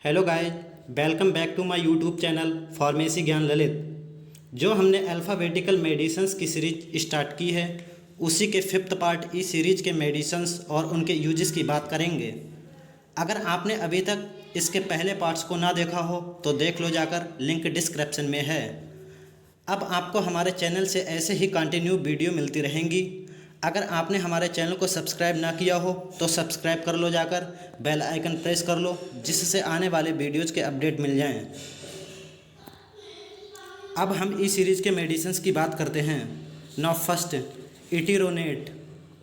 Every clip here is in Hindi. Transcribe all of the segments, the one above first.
Hello guys, welcome back to my YouTube channel pharmacy Gyan Lalit. जो हमने अल्फ़ाबेटिकल मेडिसिन्स की सीरीज स्टार्ट की है, उसी के फिफ्थ पार्ट इस सीरीज के मेडिसिन्स और उनके यूजेस की बात करेंगे। अगर आपने अभी तक इसके पहले पार्ट्स को ना देखा हो तो देख लो जाकर, लिंक डिस्क्रिप्शन में है। अब आपको हमारे चैनल से ऐसे ही कंटिन्यू वीडियो मिलती रहेंगी। अगर आपने हमारे चैनल को सब्सक्राइब ना किया हो तो सब्सक्राइब कर लो जाकर, बेल आइकन प्रेस कर लो, जिससे आने वाले वीडियोज़ के अपडेट मिल जाएं। अब हम इस सीरीज़ के मेडिसिन्स की बात करते हैं। नाउ फर्स्ट, इटिरोनेट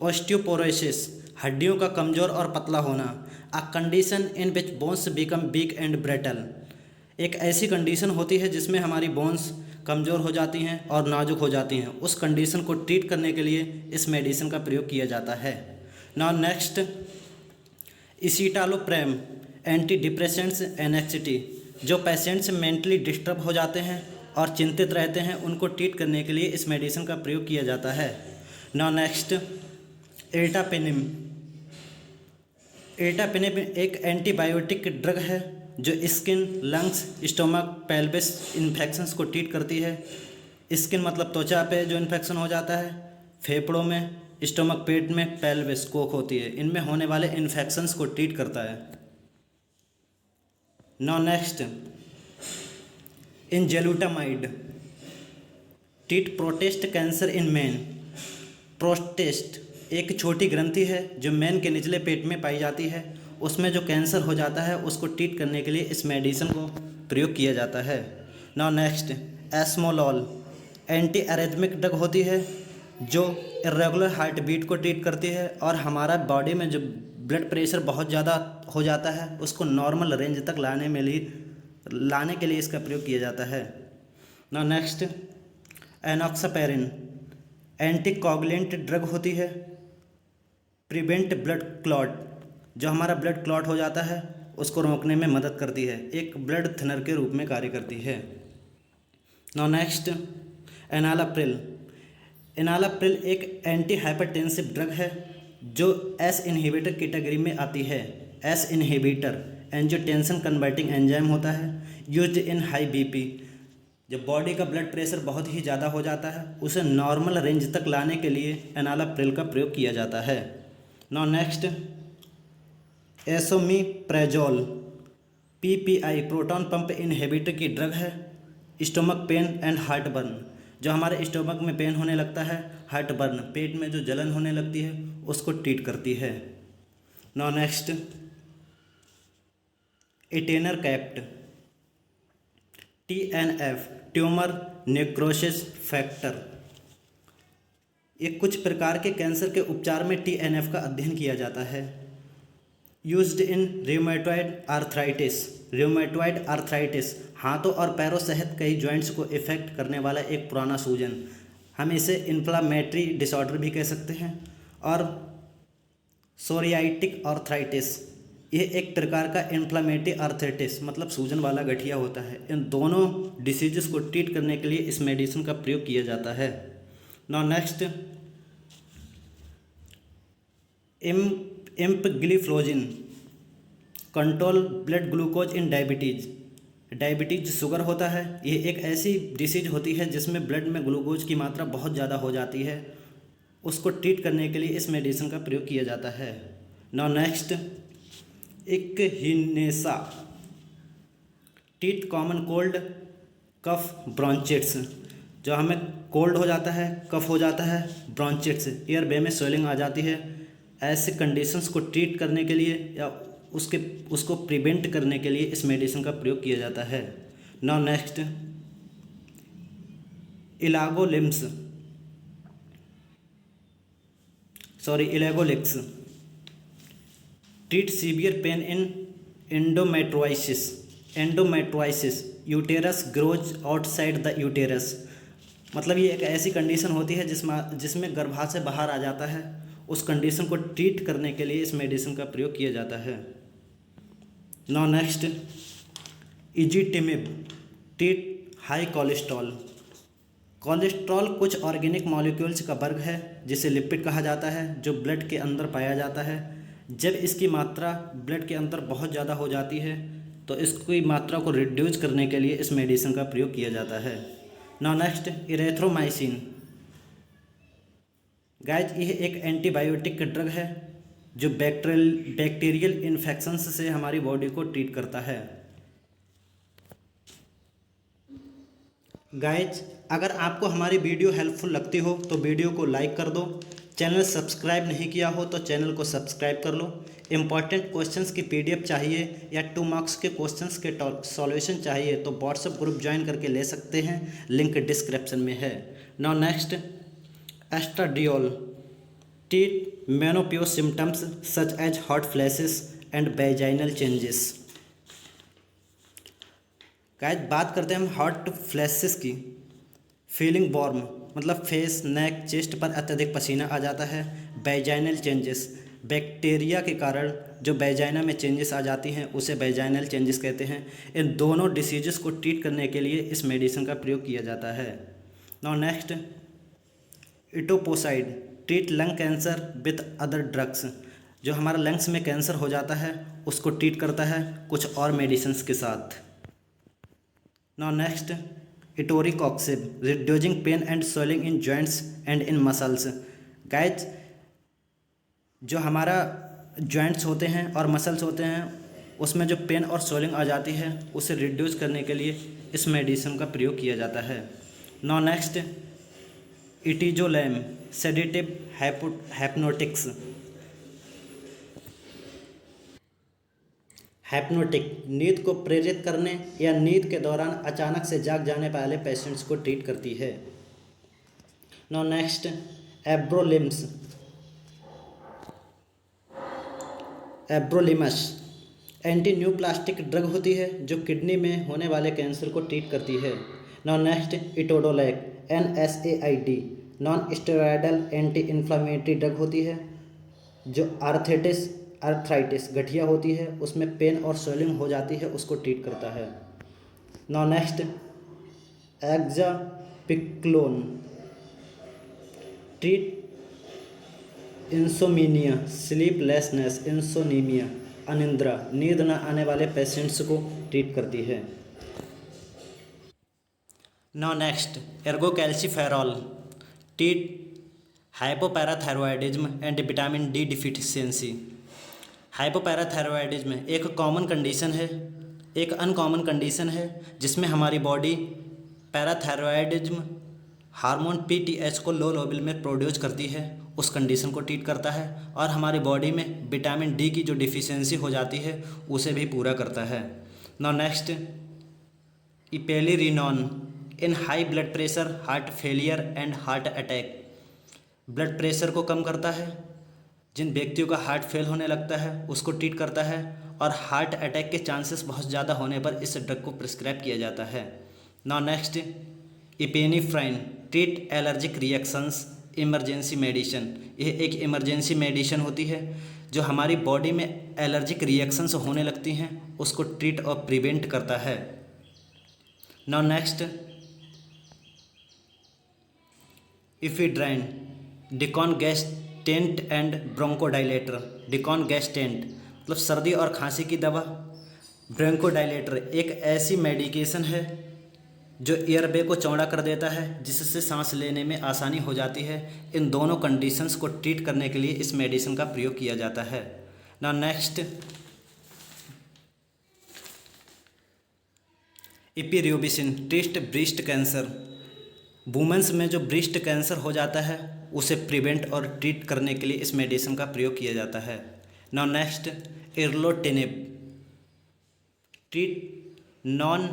ऑस्टियोपोरोसिस, हड्डियों का कमज़ोर और पतला होना। A condition in which bones become weak and brittle, एक ऐसी कंडीशन होती है जिसमें हमारी बोन्स कमज़ोर हो जाती हैं और नाजुक हो जाती हैं। उस कंडीशन को ट्रीट करने के लिए इस मेडिसिन का प्रयोग किया जाता है। Now next, escitalopram anti depressants anxiety, जो पेशेंट्स मेंटली डिस्टर्ब हो जाते हैं और चिंतित रहते हैं, उनको ट्रीट करने के लिए इस मेडिसिन का प्रयोग किया जाता है। Now next, एर्टापेनिम। एर्टापेनिम एक एंटीबायोटिक ड्रग है जो skin, lungs, stomach, pelvis infections को ट्रीट करती है। स्किन मतलब त्वचा पे जो इन्फेक्शन हो जाता है, फेफड़ों में, स्टोमक पेट में, पेल्विस कोख होती है, इनमें होने वाले इन्फेक्शंस को ट्रीट करता है। Now next, enzalutamide, treat prostate cancer in men. Prostate एक छोटी ग्रंथि है जो मेन के निचले पेट में पाई जाती है। उसमें जो कैंसर हो जाता है उसको ट्रीट करने के लिए इस मेडिसिन को प्रयोग किया जाता है। Now next, esmolol, anti arrhythmic drug होती है जो इरेगुलर हार्ट बीट को ट्रीट करती है और हमारा बॉडी में जो ब्लड प्रेशर बहुत ज़्यादा हो जाता है उसको नॉर्मल रेंज तक लाने के लिए इसका प्रयोग किया जाता है। Now next, enoxaparin, anti coagulant drug होती है, प्रिवेंट ब्लड क्लॉट, जो हमारा ब्लड क्लॉट हो जाता है उसको रोकने में मदद करती है, एक ब्लड थिनर के रूप में कार्य करती है। Now next, enalapril. एनालाप्रिल एक एंटी हाइपरटेंसिव ड्रग है जो एस इनहिबिटर कैटेगरी में आती है। ACE inhibitor angiotensin converting enzyme होता है, यूज्ड इन हाई बीपी। जब बॉडी का ब्लड प्रेशर बहुत ही ज़्यादा हो जाता है उसे नॉर्मल रेंज तक लाने के लिए एनालाप्रिल का प्रयोग किया जाता है। Now next, esomeprazole, PPI proton pump inhibitor की ड्रग है, stomach pain and heart burn, जो हमारे स्टोमक में पेन होने लगता है, हार्ट बर्न पेट में जो जलन होने लगती है उसको ट्रीट करती है। Now next, etanercept, TNF, tumour necrosis factor, ये कुछ प्रकार के कैंसर के उपचार में TNF का अध्ययन किया जाता है। Used in rheumatoid arthritis. Rheumatoid arthritis हाथों और पैरों सहित कई जॉइंट्स को इफेक्ट करने वाला एक पुराना सूजन, हम इसे इन्फ्लामेटरी डिसऑर्डर भी कह सकते हैं। और सोरियाटिक आर्थराइटिस, यह एक प्रकार का इन्फ्लामेटरी आर्थराइटिस मतलब सूजन वाला गठिया होता है। इन दोनों डिसीजेस को ट्रीट करने के लिए इस मेडिसिन का प्रयोग किया जाता है। Now next, empagliflozin, control blood glucose in diabetes. Diabetes sugar होता है, ये एक ऐसी डिसीज होती है जिसमें ब्लड में ग्लूकोज की मात्रा बहुत ज़्यादा हो जाती है, उसको ट्रीट करने के लिए इस मेडिसिन का प्रयोग किया जाता है। Now next, echinacea, treat common cold cough bronchitis, जो हमें कोल्ड हो जाता है, कफ हो जाता है, ब्रोंचिटिस एयर वे में स्वेलिंग आ जाती है, ऐसे कंडीशंस को ट्रीट करने के लिए या उसको प्रिवेंट करने के लिए इस मेडिसिन का प्रयोग किया जाता है। Now next, elagolix, treat severe pain in endometriosis. Endometriosis, uterus grows outside the uterus, मतलब ये एक ऐसी कंडीशन होती है जिसमें गर्भाशय बाहर आ जाता है, उस कंडीशन को ट्रीट करने के लिए इस मेडिसिन का प्रयोग किया जाता है। Now next, ezetimibe, treat high cholesterol. Cholesterol कुछ ऑर्गेनिक मॉलिक्यूल्स का वर्ग है जिसे लिपिड कहा जाता है, जो ब्लड के अंदर पाया जाता है। जब इसकी मात्रा ब्लड के अंदर बहुत ज़्यादा हो जाती है तो इसकी मात्रा को रिड्यूस करने के लिए इस मेडिसिन का प्रयोग किया जाता है। Now next इरेथ्रोमाइसिन। गाइज यह एक एंटीबायोटिक ड्रग है जो बैक्टीरियल इन्फेक्शंस से हमारी बॉडी को ट्रीट करता है। गाइज अगर आपको हमारी वीडियो हेल्पफुल लगती हो तो वीडियो को लाइक कर दो। चैनल सब्सक्राइब नहीं किया हो तो चैनल को सब्सक्राइब कर लो। इम्पॉर्टेंट क्वेश्चंस की पीडीएफ चाहिए या 2 मार्क्स के क्वेश्चंस के सॉल्यूशन चाहिए तो व्हाट्सएप ग्रुप ज्वाइन करके ले सकते हैं, लिंक डिस्क्रिप्शन में है। Now next estradiol treat menopause symptoms such as hot flashes and vaginal changes. Guys बात करते हैं हम हॉट फ्लैशेस की। फीलिंग वार्म मतलब फेस, नेक, चेस्ट पर अत्यधिक पसीना आ जाता है। वैजाइनल चेंजेस बैक्टीरिया के कारण जो वैजाइना में चेंजेस आ जाती हैं उसे वैजाइनल चेंजेस कहते हैं। इन दोनों डिसीजेस को ट्रीट करने के लिए इस मेडिसिन का प्रयोग किया जाता है। Now next etoposide treat lung cancer with other drugs. जो हमारा लंग्स में कैंसर हो जाता है उसको ट्रीट करता है कुछ और मेडिसिन्स के साथ। Now next etoricoxib reducing pain and swelling in joints and in muscles. Guys जो हमारा जॉइंट्स होते हैं और मसल्स होते हैं उसमें जो पेन और स्वेलिंग आ जाती है उसे रिड्यूस करने के लिए इस मेडिसिन का प्रयोग किया जाता है। Now next etizolam sedative hypnotics. Hypnotic नींद को प्रेरित करने या नींद के दौरान अचानक से जाग जाने वाले पेशेंट्स को ट्रीट करती है। Now next everolimus anti neoplastic drug होती है जो किडनी में होने वाले कैंसर को ट्रीट करती है। Now next etodolac NSAID non steroidal anti inflammatory drug होती है जो आर्थराइटिस गठिया होती है उसमें पेन और स्वेलिंग हो जाती है उसको ट्रीट करता है। Now next eszopiclone treat insomnia, sleeplessness, insomnia, अनिद्रा, नींद न आने वाले पेशेंट्स को ट्रीट करती है। Now next ergocalciferol treat hypoparathyroidism and vitamin D deficiency. Hypoparathyroidism एक कॉमन कंडीशन है, एक अनकॉमन कंडीशन है जिसमें हमारी बॉडी पैराथायरॉयडिज्म हार्मोन PTH को लो लेवल में प्रोड्यूस करती है, उस कंडीशन को ट्रीट करता है और हमारी बॉडी में विटामिन D की जो डिफिशियंसी हो जाती है उसे भी पूरा करता है। Now next eplerenone in high blood pressure, heart failure and heart attack. Blood pressure को कम करता है, जिन व्यक्तियों का हार्ट फेल होने लगता है उसको ट्रीट करता है और हार्ट अटैक के चांसेस बहुत ज़्यादा होने पर इस ड्रग को प्रिस्क्राइब किया जाता है। Now next epinephrine treat allergic reactions emergency medicine. यह एक इमरजेंसी मेडिसिन होती है जो हमारी बॉडी में एलर्जिक रिएक्शंस होने लगती हैं उसको ट्रीट और प्रिवेंट करता है। Now next ephedrine decongestant and bronchodilator. Decongestant मतलब सर्दी और खांसी की दवा। ब्रोंकोडाइलेटर एक ऐसी मेडिकेशन है जो एयरवे को चौड़ा कर देता है जिससे सांस लेने में आसानी हो जाती है। इन दोनों कंडीशंस को ट्रीट करने के लिए इस मेडिसिन का प्रयोग किया जाता है। Now next epirubicin treat breast cancer. Women's में जो ब्रेस्ट कैंसर हो जाता है उसे प्रिवेंट और ट्रीट करने के लिए इस मेडिसिन का प्रयोग किया जाता है। Now next erlotinib treat non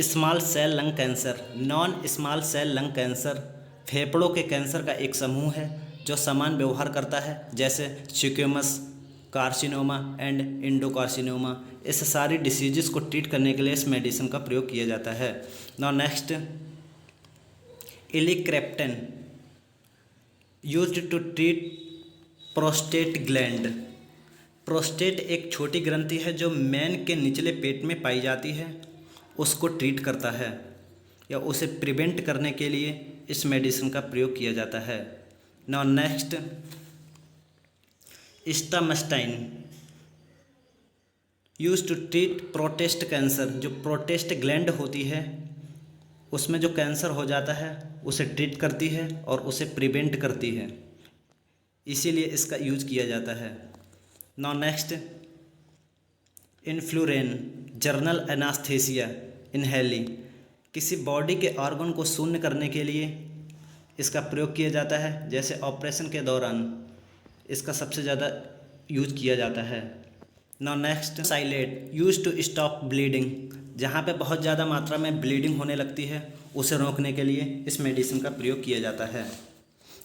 small cell lung cancer. Non small cell lung cancer फेफड़ों के कैंसर का एक समूह है जो समान व्यवहार करता है जैसे स्क्वेमस कार्सिनोमा एंड इंडोकार्सिनोमा। इस सारी डिसीजेस को ट्रीट करने के लिए इस मेडिसिन का प्रयोग किया जाता है। Now next elicreptan used to treat prostate gland. Prostate एक छोटी ग्रंथि है जो मैन के निचले पेट में पाई जाती है, उसको ट्रीट करता है या उसे प्रिवेंट करने के लिए इस मेडिसिन का प्रयोग किया जाता है। Now next estramustine use to treat prostate cancer. जो प्रोस्टेट ग्लैंड होती है उसमें जो कैंसर हो जाता है उसे ट्रीट करती है और उसे प्रिवेंट करती है, इसीलिए इसका यूज किया जाता है। Now next, enflurane general anaesthesia inhaled. किसी बॉडी के ऑर्गन को शून्य करने के लिए इसका प्रयोग किया जाता है, जैसे ऑपरेशन के दौरान इसका सबसे ज़्यादा यूज किया जाता है। नाउ नेक्स्ट, साइलेट यूज टू स्टॉप ब्लीडिंग। जहाँ पे बहुत ज़्यादा मात्रा में ब्लीडिंग होने लगती है उसे रोकने के लिए इस मेडिसिन का प्रयोग किया जाता है।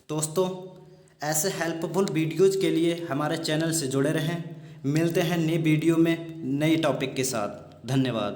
दोस्तों, ऐसे हेल्पफुल वीडियोज़ के लिए हमारे चैनल से जुड़े रहें। मिलते हैं नई वीडियो में नई टॉपिक के साथ। धन्यवाद।